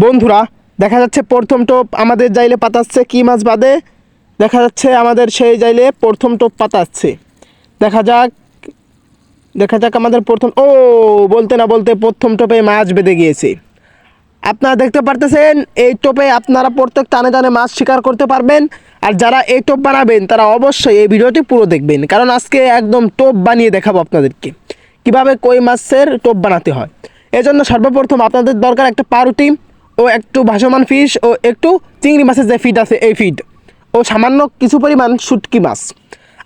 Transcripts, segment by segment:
বন্ধুরা, দেখা যাচ্ছে প্রথম টোপ আমাদের জাইলে পাতাচ্ছে কি মাছ বাদে। দেখা যাচ্ছে আমাদের সেই জাইলে প্রথম টোপ পাতাচ্ছে। দেখা যাক আমাদের প্রথম বলতে না বলতে প্রথম টোপে মাছ বেঁধে গিয়েছে। আপনারা দেখতে পারতেছেন এই টোপে আপনারা প্রত্যেক টানে টানে মাছ শিকার করতে পারবেন। আর যারা এই টোপ বানাবেন তারা অবশ্যই এই ভিডিওটি পুরো দেখবেন, কারণ আজকে একদম টোপ বানিয়ে দেখাবো আপনাদেরকে কিভাবে কই মাছের টোপ বানাতে হয়। এজন্য সর্বপ্রথম আপনাদের দরকার একটা পাউরুটি ও একটু ভাসমান ফিশ ও একটু চিংড়ি মাছের যে ফিড আছে এই ফিড ও সামান্য কিছু পরিমাণ শুটকি মাছ।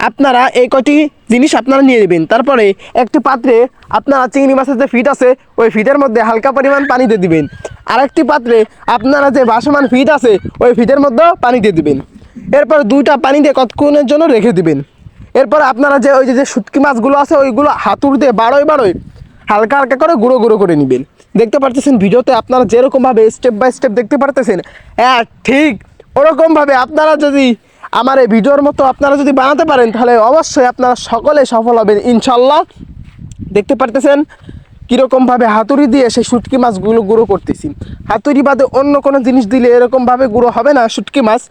আপনারা এই কটি জিনিস আপনারা নিয়ে নেবেন। তারপরে একটি পাত্রে আপনারা চিংড়ি মাছের যে ফিড আছে ওই ফিডের মধ্যে হালকা পরিমাণ পানি দিয়ে দিবেন। আরেকটি পাত্রে আপনারা যে ভাসমান ফিড আছে ওই ফিডের মধ্যে পানি দিয়ে দিবেন। এরপর দুইটা পানি দিয়ে কতক্ষণের জন্য রেখে দিবেন। এরপর আপনারা যে ওই যে শুটকি মাছগুলো আছে ওইগুলো হাতুড় দিয়ে বাড়োয় হালকা হালকা করে গুঁড়ো গুঁড়ো করে নেবেন। দেখতে পারতেছেন ভিডিওতে আপনারা যেরকমভাবে স্টেপ বাই স্টেপ দেখতে পারতেছেন, হ্যাঁ ঠিক ওরকমভাবে আপনারা যদি আমার এই ভিডিওর মতো আপনারা যদি বানাতে পারেন তাহলে অবশ্যই আপনারা সকলে সফল হবেন ইনশাল্লাহ। দেখতে পারতেছেন কীরকমভাবে হাতুড়ি দিয়ে সেই শুটকি মাছগুলো গুঁড়ো করতেছি। হাতুড়ি বাদে অন্য কোনো জিনিস দিলে এরকমভাবে গুঁড়ো হবে না শুটকি মাছ।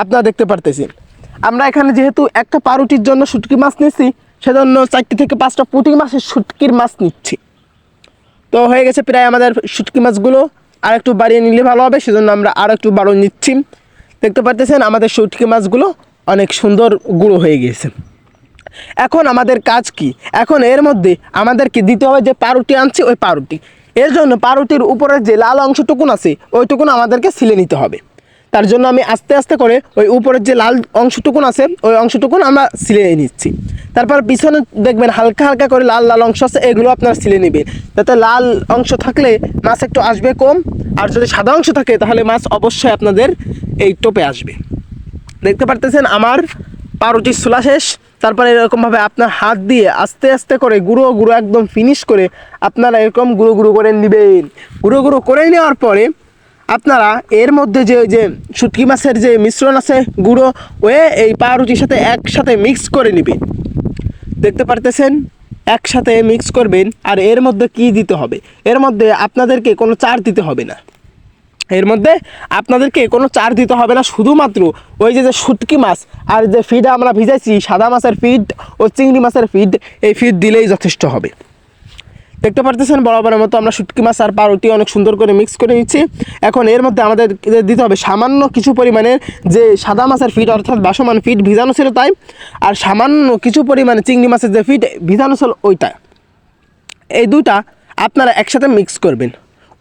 আপনারা দেখতে পারতেছেন আমরা এখানে যেহেতু একটা পাউরুটির জন্য শুটকি মাছ নিচ্ছি, সেজন্য 4 থেকে 5টা পুঁটি মাছের শুটকির মাছ নিচ্ছি। তো হয়ে গেছে প্রায় আমাদের শুটকি মাছগুলো, আর একটু বাড়িয়ে নিলে ভালো হবে, সেজন্য আমরা আর একটু বাড়ো নিচ্ছি। দেখতে পারতেছেন আমাদের শুটকি মাছগুলো অনেক সুন্দর গুঁড়ো হয়ে গিয়েছে। এখন আমাদের কাজ কি? এখন এর মধ্যে আমাদেরকে দিতে হবে যে পাউরুটি আনছি ওই পাউরুটি। এর জন্য পাউরুটির উপরের যে লাল অংশটুকুন আছে ওইটুকুন আমাদেরকে ছিলে নিতে হবে। তার জন্য আমি আস্তে আস্তে করে ওই উপরের যে লাল অংশটুকুন আছে ওই অংশটুকুন আমরা ছিলে নিচ্ছি। তারপর পিছনে দেখবেন হালকা হালকা করে লাল লাল অংশ আছে, এগুলো আপনারা ছিলে নেবেন, যাতে লাল অংশ থাকলে মাছ একটু আসবে কম, আর যদি সাদা অংশ থাকে তাহলে মাছ অবশ্যই আপনাদের এই টোপে আসবে। দেখতে পারতেছেন আমার পাউরুটির ছোলা শেষ। তারপরে এরকমভাবে আপনার হাত দিয়ে আস্তে আস্তে করে গুঁড়ো গুঁড়ো একদম ফিনিশ করে আপনারা এরকম গুঁড়ো গুঁড়ো করে নেবেন। গুঁড়ো গুঁড়ো করে নেওয়ার পরে আপনারা এর মধ্যে যে যে শুটকি মাছের যে মিশ্রণ আছে গুঁড়ো হয়ে এই পাউরুটির সাথে একসাথে মিক্স করে নেবেন। দেখতে পারতেছেন একসাথে মিক্স করবেন। আর এর মধ্যে কি দিতে হবে? এর মধ্যে আপনাদেরকে কোনো চার দিতে হবে না। এর মধ্যে আপনাদেরকে কোনো চার দিতে হবে না, শুধুমাত্র ওই যে শুটকি মাছ আর যে ফিড আমরা ভিজাইছি সাদা মাছের ফিড ও চিংড়ি মাছের ফিড, এই ফিড দিলেই যথেষ্ট হবে। দেখতে পারতেছেন বরাবরের মতো আমরা শুটকি মাছ আর পাউরুটি অনেক সুন্দর করে মিক্স করে নিচ্ছি। এখন এর মধ্যে আমাদের দিতে হবে সামান্য কিছু পরিমাণের যে সাদা মাছের ফিড অর্থাৎ ভাসমান ফিড ভিজানো ছিল তাই, আর সামান্য কিছু পরিমাণে চিংড়ি মাছের যে ফিড ভিজানো ছিল ওইটা। এই দুইটা আপনারা একসাথে মিক্স করবেন,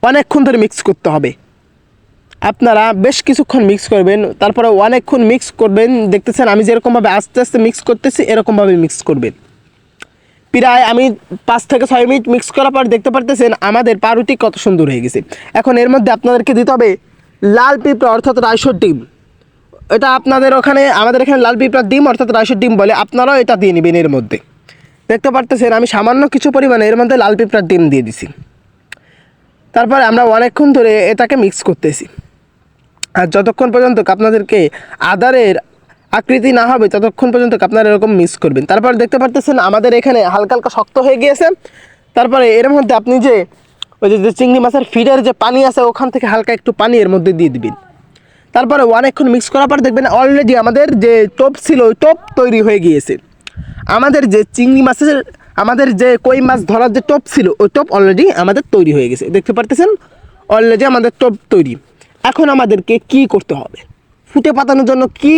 অনেকক্ষণ ধরে মিক্স করতে হবে। আপনারা বেশ কিছুক্ষণ মিক্স করবেন, তারপরে অনেকক্ষণ মিক্স করবেন। দেখতেছেন আমি যেরকমভাবে আস্তে আস্তে মিক্স করতেছি এরকমভাবে মিক্স করবেন। প্রায় আমি 5 থেকে 6 মিনিট মিক্স করার পর দেখতে পারতেছেন আমাদের পাউরুটি কত সুন্দর হয়ে গেছে। এখন এর মধ্যে আপনাদেরকে দিতে হবে লাল পিঁপড়া অর্থাৎ রাইসোর ডিম। এটা আপনাদের ওখানে, আমাদের এখানে লাল পিঁপড়ার ডিম অর্থাৎ রাইসোর ডিম বলে, আপনারাও এটা দিয়ে নেবেন। এর মধ্যে দেখতে পারতেছেন আমি সামান্য কিছু পরিমাণে এর মধ্যে লাল পিঁপড়ার ডিম দিয়ে দিছি। তারপরে আমরা অনেকক্ষণ ধরে এটাকে মিক্স করতেছি। আর যতক্ষণ পর্যন্ত আপনাদেরকে আদারের আকৃতি না হবে ততক্ষণ পর্যন্ত আপনারা এরকম মিক্স করবেন। তারপর দেখতে পারতেছেন আমাদের এখানে হালকা হালকা শক্ত হয়ে গিয়েছে। তারপরে এর মধ্যে আপনি যে ওই যে চিংড়ি মাছের ফিডের যে পানি আছে ওখান থেকে হালকা একটু পানি এর মধ্যে দিয়ে দিবেন। তারপরে অনেকক্ষণ মিক্স করার পর দেখবেন অলরেডি আমাদের যে টোপ ছিল ওই টোপ তৈরি হয়ে গিয়েছে। আমাদের যে চিংড়ি মাছের আমাদের যে কই মাছ ধরার যে টোপ ছিল ওই টোপ অলরেডি আমাদের তৈরি হয়ে গেছে। দেখতে পারতেছেন অলরেডি আমাদের টোপ তৈরি। এখন আমাদেরকে কি করতে হবে? ফুটে পাতানোর জন্য কি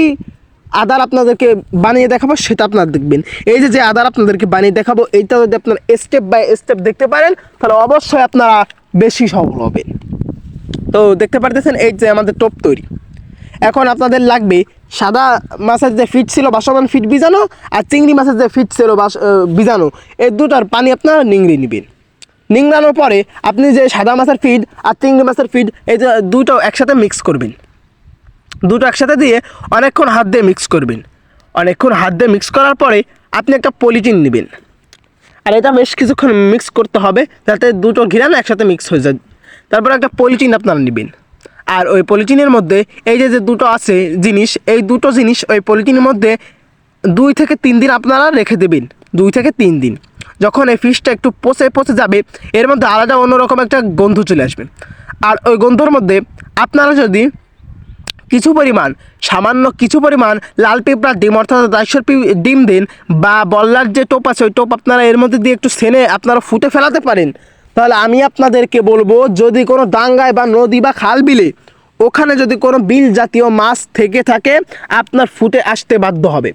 আদার আপনাদেরকে বানিয়ে দেখাবো সেটা আপনারা দেখবেন। এই যে আদার আপনাদেরকে বানিয়ে দেখাবো এইটা যদি আপনারা স্টেপ বাই স্টেপ দেখতে পারেন তাহলে অবশ্যই আপনারা বেশি সফল হবেন। তো দেখতে পারতেছেন এই যে আমাদের টোপ তৈরি। এখন আপনাদের লাগবে সাদা মাছের যে ফিট ছিল ভাসমান ফিট ভিজানো আর চিংড়ি মাছের যে ফিট ছিল ভিজানো, এই দুটার পানি আপনারা নিংড়ে নেবেন। নিংড়ানোর পরে আপনি যে সাদা মাছের ফিড আর চিংড়ি মাছের ফিড এই যে দুটো একসাথে মিক্স করবেন। দুটো একসাথে দিয়ে অনেকক্ষণ হাত দিয়ে মিক্স করবেন। অনেকক্ষণ হাত দিয়ে মিক্স করার পরে আপনি একটা পলিথিন নেবেন, আর এটা বেশ কিছুক্ষণ মিক্স করতে হবে যাতে দুটো ঘিরানো একসাথে মিক্স হয়ে যায়। তারপর একটা পলিথিন আপনারা নেবেন, আর ওই পলিথিনের মধ্যে এই যে দুটো আছে জিনিস, এই দুটো জিনিস ওই পলিথিনের মধ্যে 2 থেকে 3 দিন আপনারা রেখে দেবেন। 2 থেকে 3 দিন যখন এই ফিশটা একটু পচে যাবে এর মধ্যে আলাদা অন্যরকম একটা গন্ধ চলে আসবে। আর ওই গন্ধর মধ্যে আপনারা যদি সামান্য কিছু পরিমাণ লাল পিঁপড়ার ডিম অর্থাৎ রাইসের ডিম দিন, বা বল্লার যে টোপ আছে ওই টোপ আপনারা এর মধ্যে দিয়ে একটু সেনে আপনারা ফুটে ফেলাতে পারেন, তাহলে আমি আপনাদেরকে বলবো, যদি কোনো ডাঙ্গায় বা নদী বা খাল বিলে ওখানে যদি কোনো বিল জাতীয় মাছ থেকে থাকে, আপনার ফুটে আসতে বাধ্য হবে।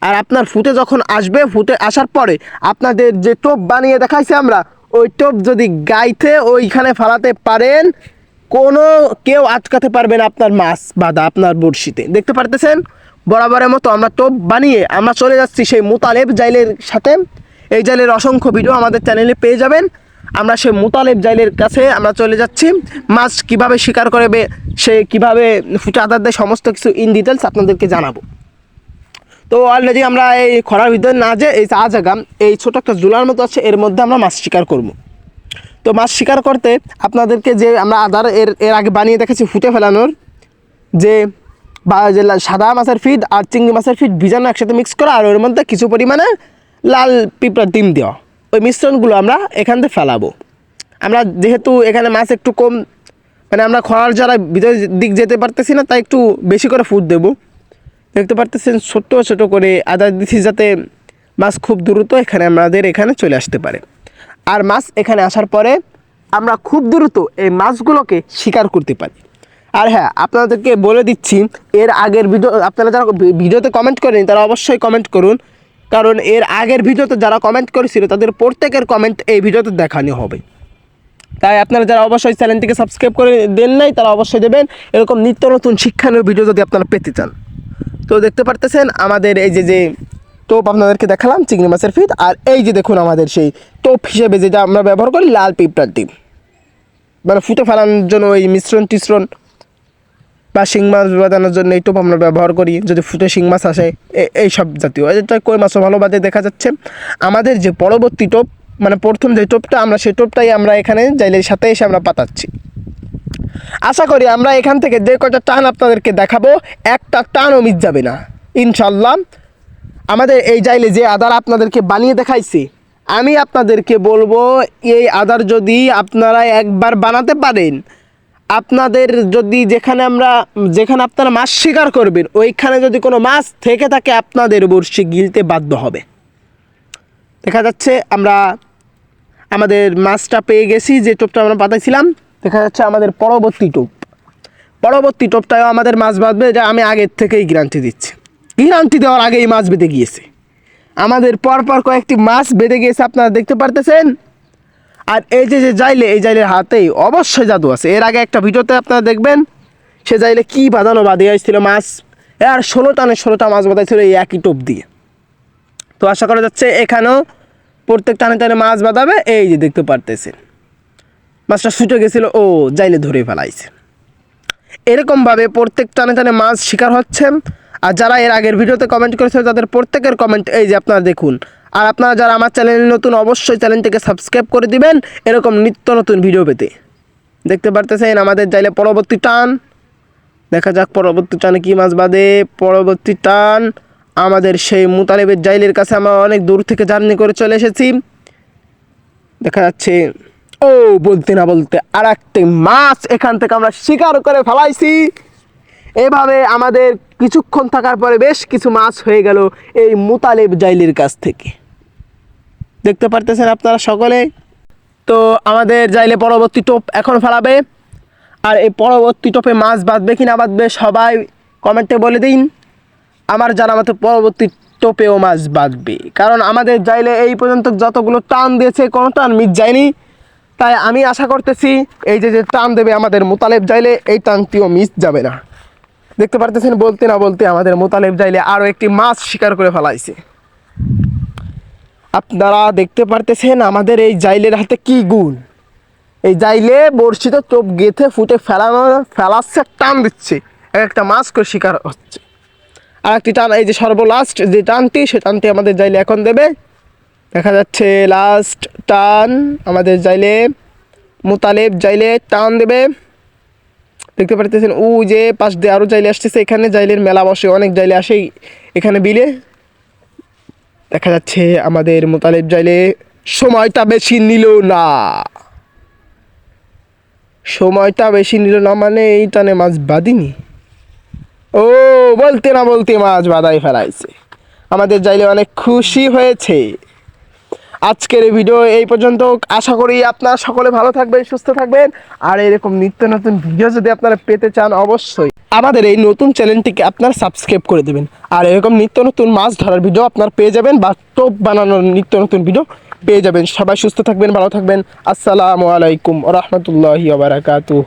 আর আপনার ফুটে যখন আসবে, ফুটে আসার পরে আপনাদের যে টোপ বানিয়ে দেখাইছি আমরা, ওই টোপ যদি গাইতে ওইখানে ফেলাতে পারেন, কোনো কেউ আটকাতে পারবে না আপনার মাছ বাঁধা আপনার বড়শিতে। দেখতে পারতেছেন বরাবরের মতো আমরা টোপ বানিয়ে আমরা চলে যাচ্ছি সেই মুতালেব জাইলের সাথে। এই জাইলের অসংখ্য ভিডিও আমাদের চ্যানেলে পেয়ে যাবেন। আমরা সেই মুতালেব জাইলের কাছে আমরা চলে যাচ্ছি। মাছ কিভাবে শিকার করবে, সে কিভাবে ফুটে আদার দেয়, সমস্ত কিছু ইন ডিটেলস আপনাদেরকে জানাবো। তো অলরেডি আমরা এই খরার ভিতরে না যে এই চা জায়গা এই ছোটো একটা জুলার মতো আছে, এর মধ্যে আমরা মাছ শিকার করব। তো মাছ শিকার করতে আপনাদেরকে যে আমরা আদার এর আগে বানিয়ে দেখেছি ফুটে ফেলানোর, যে সাদা মাছের ফিড আর চিংড়ি মাছের ফিড ভিজানো একসাথে মিক্স করা, আর ওর মধ্যে কিছু পরিমাণে লাল পিঁপড়ার ডিম দেওয়া, ওই মিশ্রণগুলো আমরা এখান থেকে ফেলাবো। আমরা যেহেতু এখানে মাছ একটু কম, মানে আমরা খরার যারা ভিতরের দিক যেতে পারতেছি না, তাই একটু বেশি করে ফুট দেবো। দেখতে পারতেছেন ছোট্ট ছোট করে আদা দিচ্ছি, যাতে মাছ খুব দ্রুত আমাদের এখানে চলে আসতে পারে। আর মাছ এখানে আসার পরে আমরা খুব দ্রুত এই মাছগুলোকে শিকার করতে পারি। আর হ্যাঁ, আপনাদেরকে বলে দিচ্ছি, এর আগের ভিডিও আপনারা যারা ভিডিওতে কমেন্ট করেন তারা অবশ্যই কমেন্ট করুন, কারণ এর আগের ভিডিওতে যারা কমেন্ট করেছিল তাদের প্রত্যেকের কমেন্ট এই ভিডিওতে দেখানো হবে। তাই আপনারা যারা অবশ্যই চ্যানেলটিকে সাবস্ক্রাইব করে দেন নাই, তারা অবশ্যই দেবেন, এরকম নিত্য নতুন শিক্ষণীয় ভিডিও যদি আপনারা পেতে চান। তো দেখতে পারতেছেন আমাদের এই যে টোপ আপনাদেরকে দেখালাম চিংড়ি মাছের ফিড, আর এই যে দেখুন আমাদের সেই টোপ হিসেবে যেটা আমরা ব্যবহার করি লাল পিঁপড়ার ডিম, মানে ফুটে ফেলানোর জন্য ওই মিশ্রণ টিশ্রণ বা শিং মাছ বাঁধানোর জন্য এই টোপ আমরা ব্যবহার করি, যদি ফুটে শিং মাছ আসে এই সব জাতীয়। এটা কই মাছও ভালো বাদে দেখা যাচ্ছে। আমাদের যে পরবর্তী টোপ, মানে প্রথম যে টোপটা আমরা সেই টোপটাই আমরা এখানে জাইলের সাথে এসে আমরা পাতাচ্ছি। আশা করি আমরা এখান থেকে যে কটা টান আপনাদেরকে দেখাবো, একটা টানও মিস যাবে না ইনশাল্লাহ। আমাদের এই জাইলে যে আদার আপনাদেরকে বানিয়ে দেখাইছি, আমি আপনাদেরকে বলবো, এই আদার যদি আপনারা একবার বানাতে পারেন, আপনাদের যদি যেখানে আপনারা মাছ শিকার করবেন ওইখানে যদি কোনো মাছ থেকে থাকে, আপনাদের বড়শি গিলতে বাধ্য হবে। দেখা যাচ্ছে আমরা আমাদের মাছটা পেয়ে গেছি, যে টোপটা আমরা পাতাইছিলাম। দেখা যাচ্ছে আমাদের পরবর্তী টোপটাও আমাদের মাছ বাঁধবে, যা আমি আগের থেকেই গ্যারান্টি দিচ্ছি। গ্যারান্টি দেওয়ার আগেই মাছ বেঁধে গিয়েছে আমাদের, পরপর কয়েকটি মাছ বেঁধে গিয়েছে আপনারা দেখতে পারতেছেন। আর এই যে জাইলে, এই জাইলের হাতেই অবশ্যই জাদু আছে। এর আগে একটা ভিডিওতে আপনারা দেখবেন সে জাইলে কী বাঁধিয়ে আসছিল মাছ, আর 16টা মাছ বাঁধাইছিল এই একই টোপ দিয়ে। তো আশা করা যাচ্ছে এখানেও প্রত্যেক টানে মাছ বাঁধাবে। এই যে দেখতে পারতেছেন মাছটা ছুটে গেছিলো, ও জাইলে ধরে ফেলাইছে। এরকমভাবে প্রত্যেক টানে মাছ শিকার হচ্ছে। আর যারা এর আগের ভিডিওতে কমেন্ট করেছিল তাদের প্রত্যেকের কমেন্ট এই যে আপনারা দেখুন। আর আপনারা যারা আমার চ্যানেলে নতুন, অবশ্যই চ্যানেলটিকে সাবস্ক্রাইব করে দিবেন এরকম নিত্য নতুন ভিডিও পেতে। দেখতে পারতেছেন আমাদের জাইলে পরবর্তী টান, দেখা যাক পরবর্তী টানে কী মাছ বাঁধে। পরবর্তী টান আমাদের সেই মুতালেবের জাইলের কাছে আমরা অনেক দূর থেকে জার্নি করে চলে এসেছি। দেখা যাচ্ছে ও বলতে না বলতে আর একটি মাছ এখান থেকে আমরা শিকার করে ফেলাইছি। এভাবে আমাদের কিছুক্ষণ থাকার পরে বেশ কিছু মাছ হয়ে গেল এই মুতালেব জাইলের কাছ থেকে। দেখতে পারতেছেন আপনারা সকলে। তো আমাদের জাইলে পরবর্তী টোপ এখন ফেলাবে, আর এই পরবর্তী টোপে মাছ বাঁধবে কি না বাঁধবে সবাই কমেন্টে বলে দিন। আমার জানা মতো পরবর্তী টোপেও মাছ বাঁধবে, কারণ আমাদের জাইলে এই পর্যন্ত যতগুলো টান দিয়েছে কোনো টান মিস যায়নি। তাই আমি আশা করতেছি এই যে টান দেবে আমাদের মুতালেব জাইলে, এই টানটিও মিস যাবে না। দেখতে পারতেছেন বলতে না বলতে আমাদের মুতালেব জাইলে আরও একটি মাছ শিকার করে ফেলাইছে। আপনারা দেখতে পারতেছেন আমাদের এই জাইলের হাতে কি গুণ। এই জাইলে বড়শিতে টোপ গেঁথে ফুটে ফেলাচ্ছে, টান দিচ্ছে, একটা মাছ করে শিকার হচ্ছে। আর একটি টান, এই যে সর্বলাস্ট যে টানটি, সে টানটি আমাদের জাইলে এখন দেবে। দেখা যাচ্ছে লাস্ট টান আমাদের জাইলে, মুতালেব জাইলে টান দেবে। দেখতে পারতেছেন ও যে পাশ দিয়ে আরও জাইলে আসতেছে, এখানে জাইলের মেলা বসে, অনেক জাইলে আসে এখানে বিলে। দেখা যাচ্ছে আমাদের মুতালেব জাইলে সময়টা বেশি নিল না। সময়টা বেশি নিল না মানে এই টানে মাছ বাঁধিনি। ও, বলতে না বলতে মাছ বাঁধাই ফেলাইছে। আমাদের জাইলে অনেক খুশি হয়েছে। আজকের এই ভিডিও এই পর্যন্ত। আশা করি আপনারা সকলে ভালো থাকবেন, সুস্থ থাকবেন। আর এরকম নিত্য নতুন ভিডিও যদি আপনারা পেতে চান, অবশ্যই আমাদের এই নতুন চ্যানেলটিকে আপনারা সাবস্ক্রাইব করে দেবেন। আর এরকম নিত্য নতুন মাছ ধরার ভিডিও আপনারা পেয়ে যাবেন, বা টোপ বানানোর নিত্য নতুন ভিডিও পেয়ে যাবেন। সবাই সুস্থ থাকবেন, ভালো থাকবেন। আসসালামু আলাইকুম ওয়া রাহমাতুল্লাহি ওয়া বারাকাতুহু।